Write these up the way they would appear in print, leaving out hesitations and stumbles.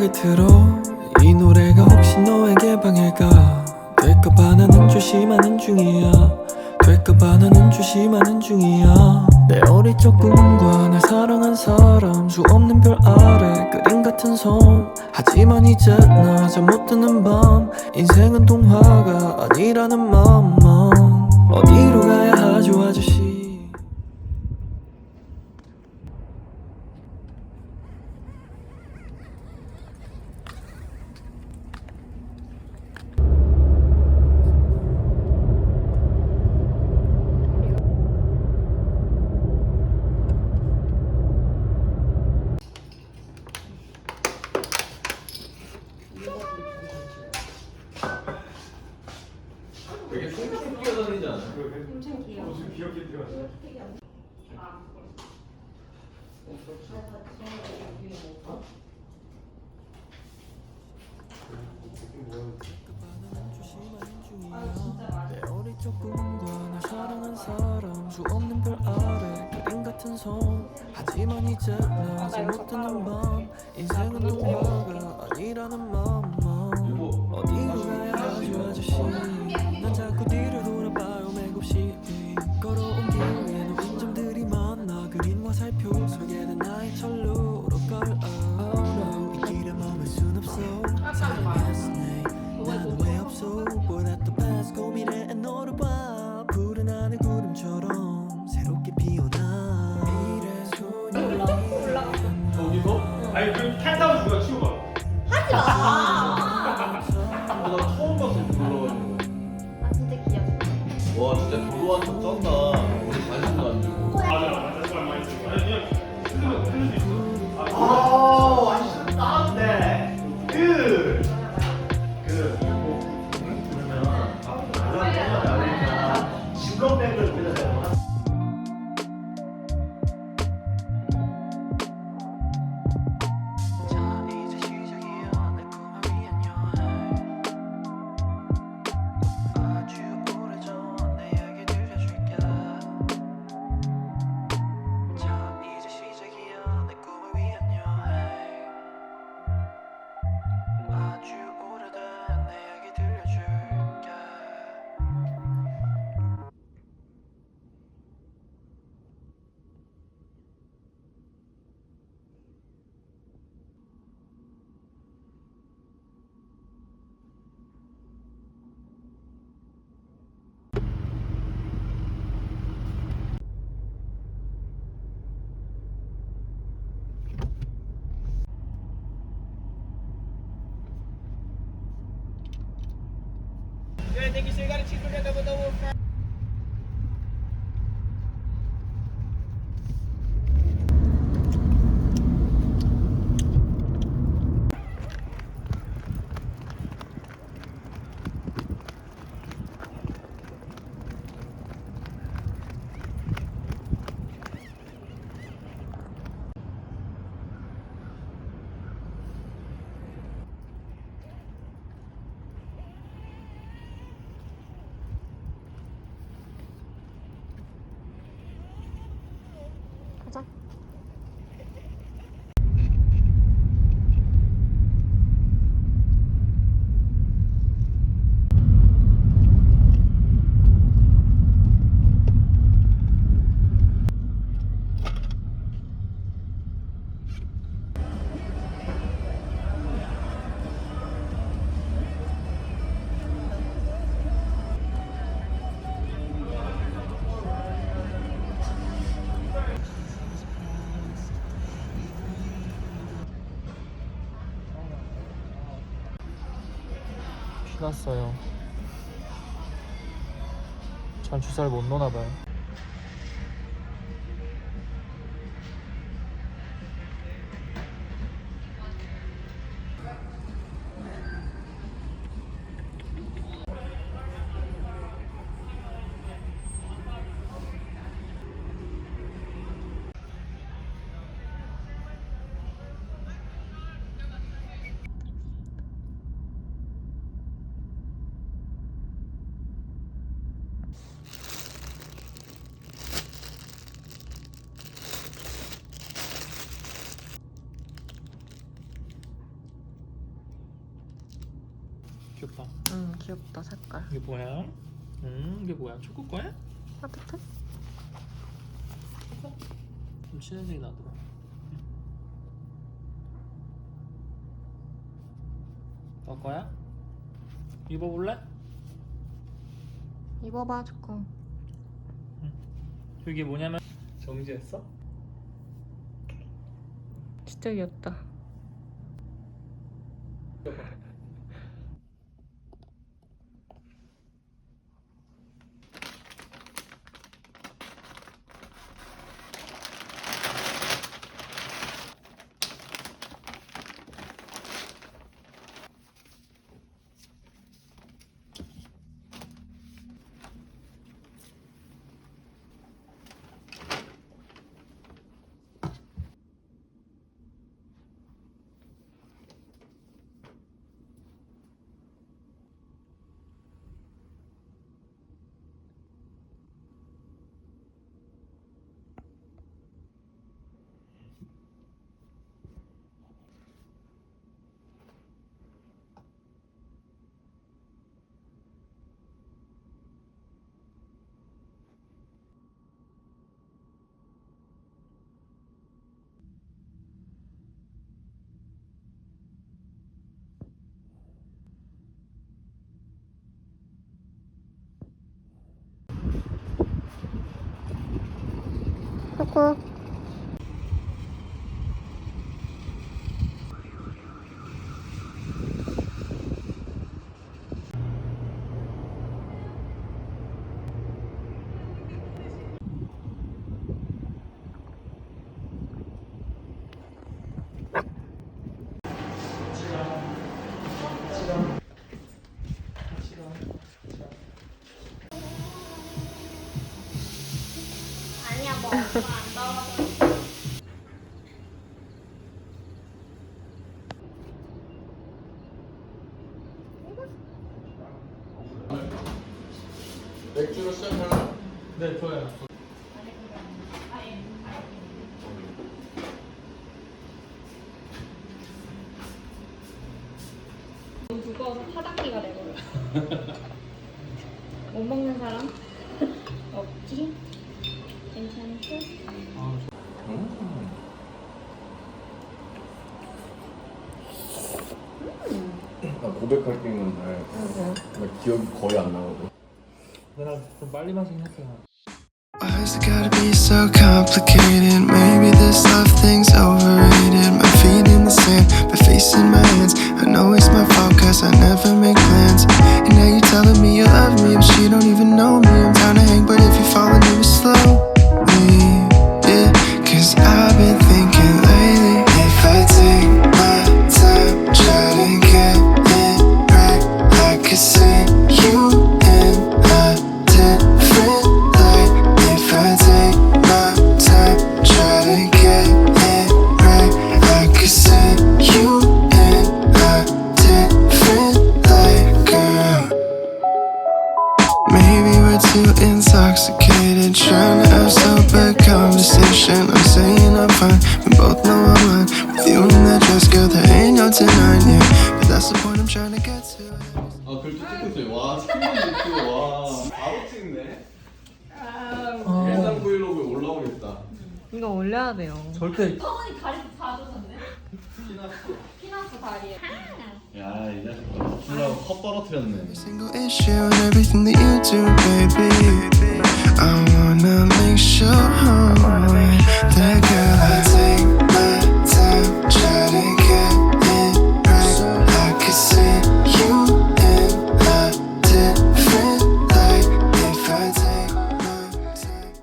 음악을 틀어. 이 노래가 혹시 너에게 방해가 될까봐 나는 조심하는 중이야. 될까봐 나는 조심하는 중이야. 내 어릴 적 꿈과 날 사랑한 사람, 수 없는 별 아래 그림 같은 섬. 하지만 이제 나 잠 못 드는 밤, 인생은 동화가 아니라는 맘만. 어디로 가야 하죠 아저씨. 되게 퉁퉁 뛰어다니지 않아? 엄청 귀여워. 엄청 귀엽게 뛰어다녀. 내 어릴 적 꿈과 날 사랑한 사람, 수 없는 별 아래 그림 같은 섬. 하지만 이제 나 잠 못 드는 밤, 인생은 동화가 아니라는 맘만. 어디로 가야 하죠 아저씨. 난 자꾸 뒤를 돌아봐요 맥없이. 걸어온 길에 놓인 점들이 많아. 그림과 살펴 설계된 나의 철로 걸어. Oh no, 이 길에 머물 순 없어. 사랑했으네 나는 왜 없어. Boy that the past 고민해 너를 봐. 푸른 하늘 구름처럼 새롭게 피어나. 이래 소녀 저기서? 아니 그 캔타운 누가 치워봐. 하지 마. 나 처음 봤어 놀러가는 아 진짜 귀엽다. 거. 와 진짜 놀러와서 쩐다. 우리 관심도 안 주고. 맞아. 말 많이 쓰고. 아니 그냥 틀릴 수 있어. 아, 완전 나왔네. 그러면 그러니까 징검백을 그려서. 자 이제 시작이야 내 꿈을 위한 여행. 아주 오래전 내 이야기 들려줄게. 자 이제 시작이야 내 꿈을 위한 여행. 아주 오래된 내 이야기 들려줄게. 가자. 났어요. 잘 주사를 못 놓나 봐요. 귀엽다. 응, 귀엽다 색깔. 이게 뭐야? 이게 뭐야? 초코 거야? 따뜻해? 좀 진한 색이 나더라. 너 거야? 입어볼래? 입어봐 조금. 이게 뭐냐면 정지했어? 진짜 귀엽다. 초코. 아니야 뭐 엄마 안 나와서. 맥주로 시작하나? 네, 좋아요. 무거워서 타닥기가 돼버려. 못 먹는 사람? 없지? 괜찮지? 나 고백할 게 있는데 나 기억이 거의 안 나거든. 내가 좀 빨리 마시긴 했어요. Why's it gotta be so complicated? Maybe this love thing's overrated. My feet in the sand, my face in my hands. I know it's my fault cause I never make plans. And now you're telling me you love me, but you don't even know me. I'm down to hang, but if you fall and do it slowly, yeah. Cause I've been thinking lately, if I take my time, try to get it right, I could see you in a different light. If I take my time, try to get it right, I could see you in a different light, girl. Maybe we're too intoxicated, trying to have sober conversation. I'm saying I'm fine, we both know I'm lying. With you in that dress, girl, there ain't no denying, yeah. But that's the point I'm trying to get to. 아 글도 찍고 있어요. 와 스크린 찍고 와 바로 찍네. 일상 브이로그 올라오겠다. 이거 올려야 돼요. 절대 서원이 다리 다 젖었네? 피났어 다리에. 야 이 자식 죽으려고 컵 떨어뜨렸네. Every single issue and everything that you do, baby. I wanna make sure that girl, I take my time, try to get it right. I could see you in a different light. If I take my time,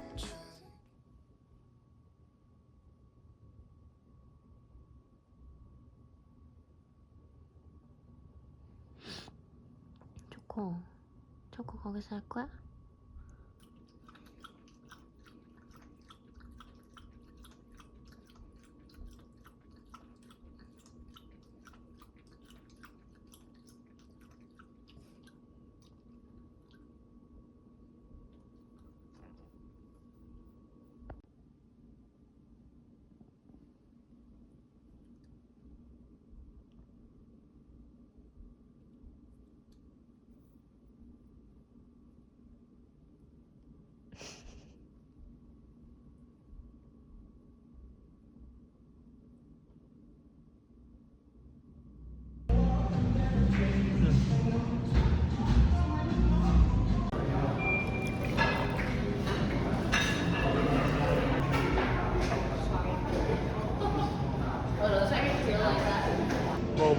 초코 거기서 할 거야?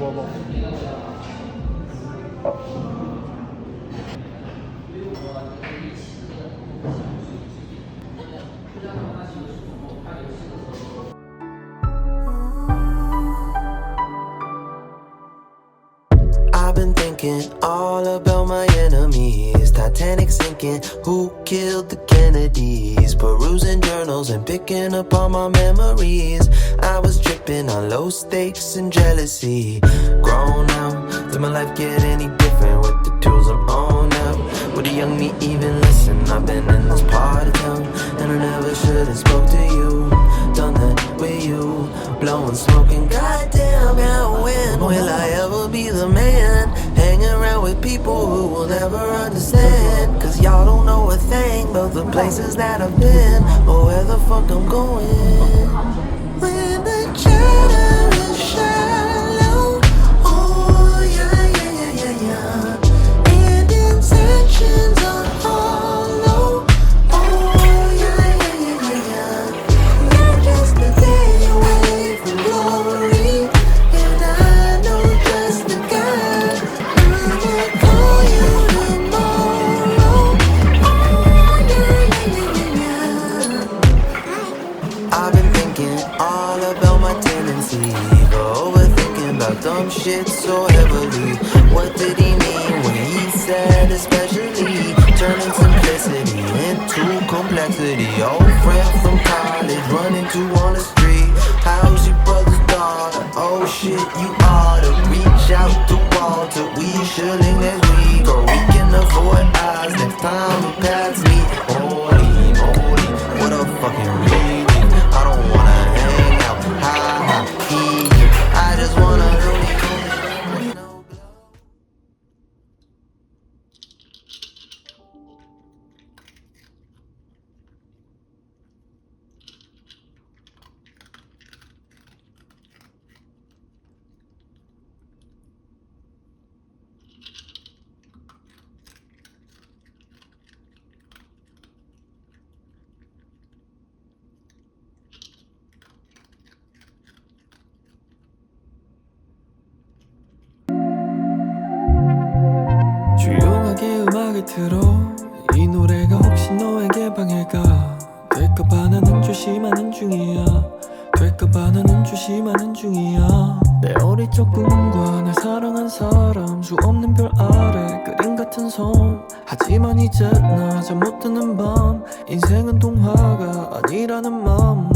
먹어. I've been thinking all about my enemies. Titanic sinking, who killed the Kennedys? Perusing journals and picking up all my memories. I was tripping on low stakes and jealousy. Grown up, does my life get any different with the tools I'm on now? Would a young me even listen? I've been in this part of town, and I never should have spoke to you. Done that with you, blowing smoke and goddamn, now when will I ever be the man? Hanging around with people who will never understand, cause y'all don't know a thing about the places that I've been or where the fuck I'm going. When the chatter is shallow, oh yeah, yeah, yeah, yeah, yeah, and intentions are hollow, oh yeah, yeah, yeah, yeah, yeah. You're just a day away from glory, and I know just the guy who will call you tomorrow, oh yeah, yeah, yeah, yeah, yeah. I've been thinking all about my tendency for overthinking about dumb shit so heavily. What did he mean when he said especially? Turning simplicity into complexity. Old friend from college running to on the street. How's your brother's daughter? Oh shit, you oughta reach out to Walter. We should link next week, or we can avoid eyes next time we pass me. Holy moly, what a fucking relief. I don't wanna hang out, ha ha, hee hee. I just wanna know. 조용하게 음악을 틀어. 이 노래가 혹시 너에게 방해가 될까봐 나는 조심하는 중이야. 될까봐 나는 조심하는 중이야. 내 어릴 적 꿈과 날 사랑한 사람, 수 없는 별 아래 그림 같은 섬. 하지만 이제 나 잠 못 드는 밤, 인생은 동화가 아니라는 맘.